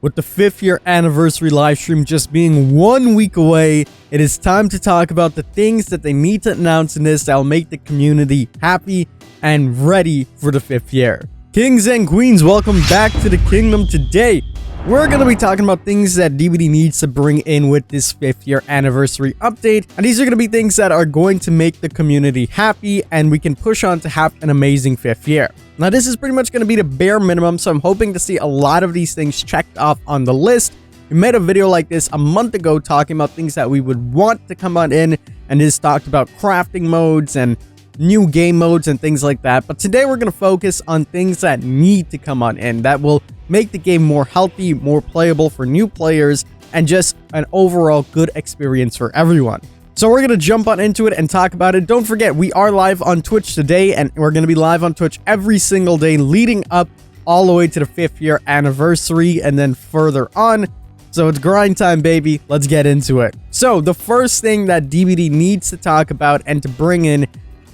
With the 5th year anniversary livestream just being 1 week away, it is time to talk about the things that they need to announce in this that will make the community happy and ready for the 5th year. Kings and queens, welcome back to the kingdom. Today, we're going to be talking about things that DBD needs to bring in with this 5th year anniversary update. And these are going to be things that are going to make the community happy and we can push on to have an amazing 5th year. Now, this is pretty much going to be the bare minimum, so I'm hoping to see a lot of these things checked off on the list. We made a video like this a month ago talking about things that we would want to come on in, and this talked about crafting modes and new game modes and things like that. But today we're going to focus on things that need to come on in that will make the game more healthy, more playable for new players, and just an overall good experience for everyone. So we're going to jump on into it and talk about it. Don't forget, we are live on Twitch today, and we're going to be live on Twitch every single day leading up all the way to the 5th year anniversary and then further on. So it's grind time, baby. Let's get into it. So the first thing that DBD needs to talk about and to bring in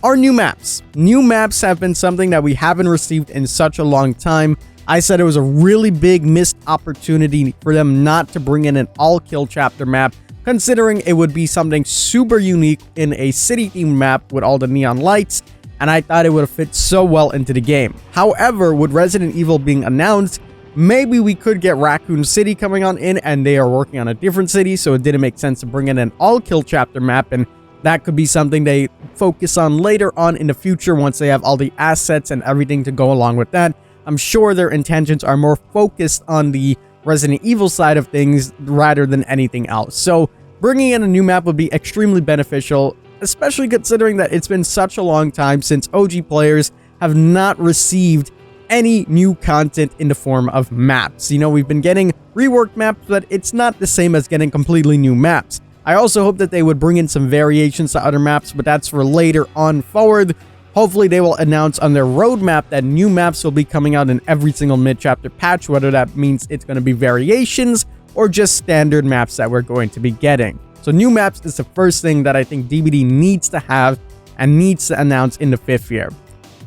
are new maps. New maps have been something that we haven't received in such a long time. I said it was a really big missed opportunity for them not to bring in an all-kill chapter map, considering it would be something super unique in a city-themed map with all the neon lights, and I thought it would have fit so well into the game. However, with Resident Evil being announced, maybe we could get Raccoon City coming on in, and they are working on a different city, so it didn't make sense to bring in an all-kill chapter map, and that could be something they focus on later on in the future once they have all the assets and everything to go along with that. I'm sure their intentions are more focused on the Resident Evil side of things rather than anything else. So bringing in a new map would be extremely beneficial, especially considering that it's been such a long time since OG players have not received any new content in the form of maps. You know, we've been getting reworked maps, but it's not the same as getting completely new maps. I also hope that they would bring in some variations to other maps, but that's for later on forward. Hopefully they will announce on their roadmap that new maps will be coming out in every single mid-chapter patch, whether that means it's going to be variations or just standard maps that we're going to be getting. So new maps is the first thing that I think DBD needs to have and needs to announce in the 5th year.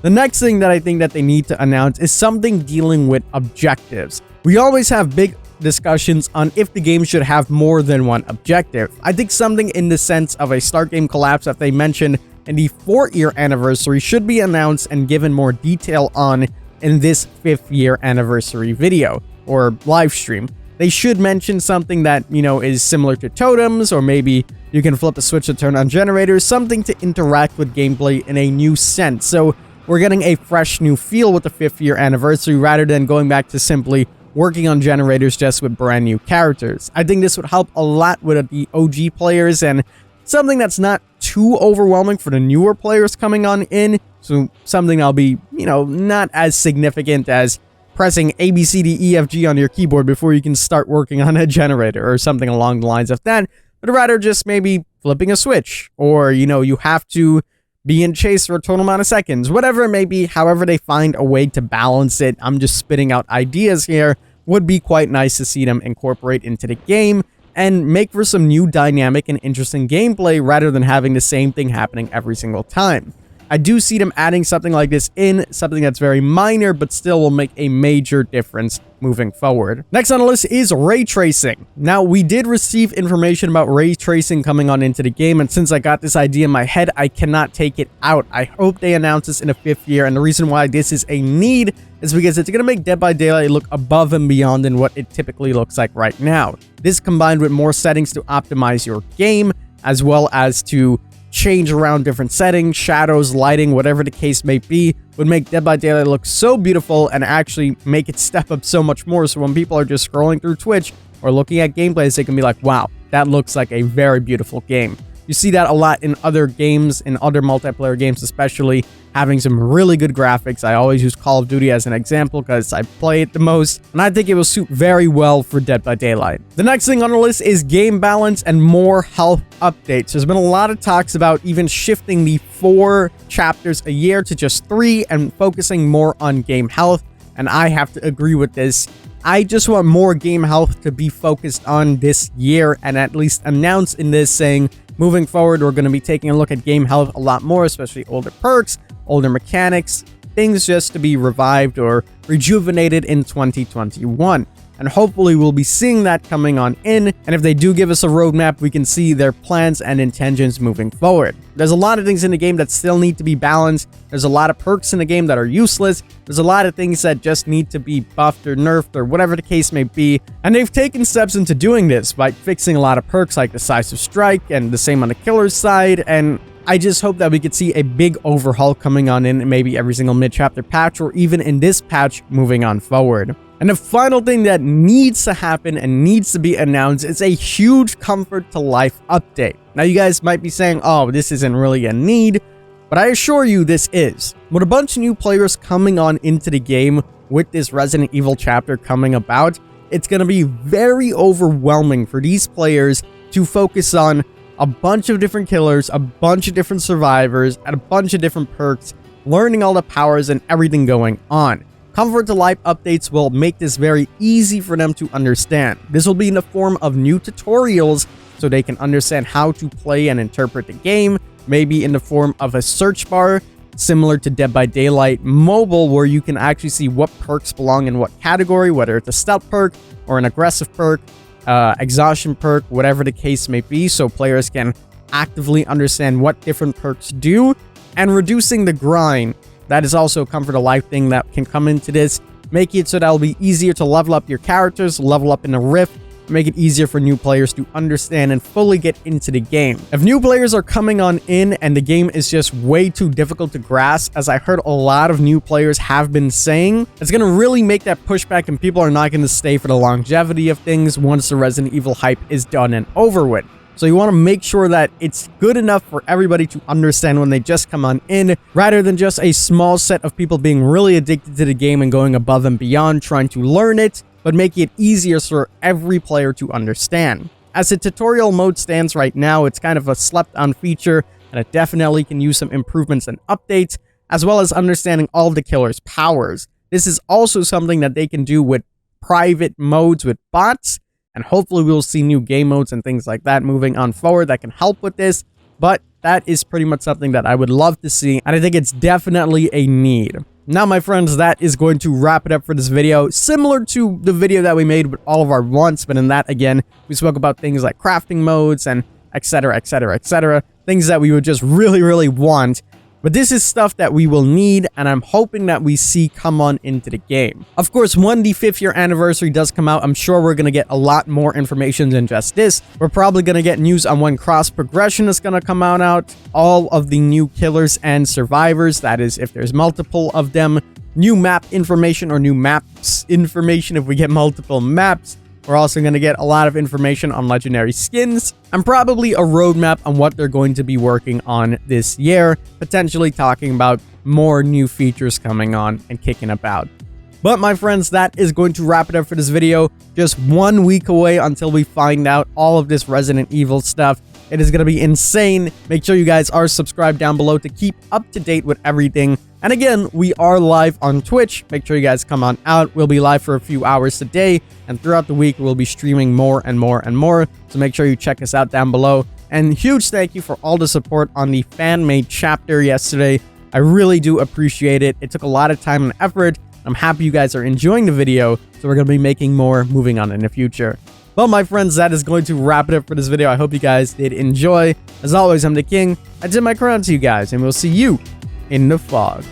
The next thing that I think that they need to announce is something dealing with objectives. We always have big discussions on if the game should have more than one objective. I think something in the sense of a start game collapse that they mentioned in the 4th year anniversary should be announced and given more detail on in this 5th year anniversary video or live stream. They should mention something that, you know, is similar to totems, or maybe you can flip a switch to turn on generators, something to interact with gameplay in a new sense. So we're getting a fresh new feel with the 5th year anniversary rather than going back to simply working on generators just with brand new characters. I think this would help a lot with the OG players and something that's not too overwhelming for the newer players coming on in. So something that'll be, you know, not as significant as pressing A, B, C, D, E, F, G on your keyboard before you can start working on a generator or something along the lines of that, but rather just maybe flipping a switch, or, you know, you have to be in chase for a total amount of seconds, whatever it may be. However they find a way to balance it, I'm just spitting out ideas here, would be quite nice to see them incorporate into the game and make for some new dynamic and interesting gameplay rather than having the same thing happening every single time. I do see them adding something like this in, something that's very minor, but still will make a major difference moving forward. Next on the list is Raytracing. Now, we did receive information about Raytracing coming on into the game, and since I got this idea in my head, I cannot take it out. I hope they announce this in the 5th year, and the reason why this is a need is because it's going to make Dead by Daylight look above and beyond than what it typically looks like right now. This combined with more settings to optimize your game, as well as to change around different settings, shadows, lighting, whatever the case may be, would make Dead by Daylight look so beautiful and actually make it step up so much more. So when people are just scrolling through Twitch or looking at gameplays, they can be like, wow, that looks like a very beautiful game. You see that a lot in other games, in other multiplayer games especially, having some really good graphics. I always use Call of Duty as an example because I play it the most, and I think it will suit very well for Dead by Daylight. The next thing on the list is game balance and more health updates. There's been a lot of talks about even shifting the 4 chapters a year to just 3 and focusing more on game health, and I have to agree with this. I just want more game health to be focused on this year and at least announce in this saying, moving forward, we're going to be taking a look at game health a lot more, especially older perks, older mechanics, things just to be revived or rejuvenated in 2021. and hopefully we'll be seeing that coming on in, and if they do give us a roadmap, we can see their plans and intentions moving forward. There's a lot of things in the game that still need to be balanced. There's a lot of perks in the game that are useless. There's a lot of things that just need to be buffed or nerfed or whatever the case may be, and they've taken steps into doing this by fixing a lot of perks like the Decisive Strike and the same on the killer's side, and I just hope that we could see a big overhaul coming on in maybe every single mid-chapter patch or even in this patch moving on forward. And the final thing that needs to happen and needs to be announced is a huge Comfort to Life update. Now you guys might be saying, oh, this isn't really a need, but I assure you this is. With a bunch of new players coming on into the game with this Resident Evil chapter coming about, it's going to be very overwhelming for these players to focus on a bunch of different killers, a bunch of different survivors, and a bunch of different perks, learning all the powers and everything going on. Comfort to Life updates will make this very easy for them to understand. This will be in the form of new tutorials so they can understand how to play and interpret the game, maybe in the form of a search bar similar to Dead by Daylight Mobile, where you can actually see what perks belong in what category, whether it's a stealth perk or an aggressive perk, exhaustion perk, whatever the case may be, so players can actively understand what different perks do, and reducing the grind. That is also a Comfort to Life thing that can come into this, make it so that it'll be easier to level up your characters, level up in the Rift, make it easier for new players to understand and fully get into the game. If new players are coming on in and the game is just way too difficult to grasp, as I heard a lot of new players have been saying, it's going to really make that pushback and people are not going to stay for the longevity of things once the Resident Evil hype is done and over with. So you want to make sure that it's good enough for everybody to understand when they just come on in, rather than just a small set of people being really addicted to the game and going above and beyond trying to learn it, but making it easier for every player to understand. As the tutorial mode stands right now, it's kind of a slept-on feature, and it definitely can use some improvements and updates, as well as understanding all of the killer's powers. This is also something that they can do with private modes with bots, and hopefully we'll see new game modes and things like that moving on forward that can help with this, but that is pretty much something that I would love to see, and I think it's definitely a need. Now, my friends, that is going to wrap it up for this video, similar to the video that we made with all of our wants, but in that, again, we spoke about things like crafting modes and etc, etc, etc, things that we would just really want. But this is stuff that we will need, and I'm hoping that we see come on into the game. Of course, when the 5th year anniversary does come out, I'm sure we're going to get a lot more information than just this. We're probably going to get news on when cross progression is going to come out, all of the new killers and survivors, that is, if there's multiple of them, new map information or new maps information if we get multiple maps. We're also going to get a lot of information on legendary skins, and probably a roadmap on what they're going to be working on this year, potentially talking about more new features coming on and kicking about. But my friends, that is going to wrap it up for this video. Just 1 week away until we find out all of this Resident Evil stuff. It is going to be insane. Make sure you guys are subscribed down below to keep up to date with everything. And again, we are live on Twitch. Make sure you guys come on out. We'll be live for a few hours today, and throughout the week, we'll be streaming more and more and more. So make sure you check us out down below. And huge thank you for all the support on the fan-made chapter yesterday. I really do appreciate it. It took a lot of time and effort. I'm happy you guys are enjoying the video, so we're going to be making more moving on in the future. Well, my friends, that is going to wrap it up for this video. I hope you guys did enjoy. As always, I'm the King. I tip my crown to you guys, and we'll see you in the fog.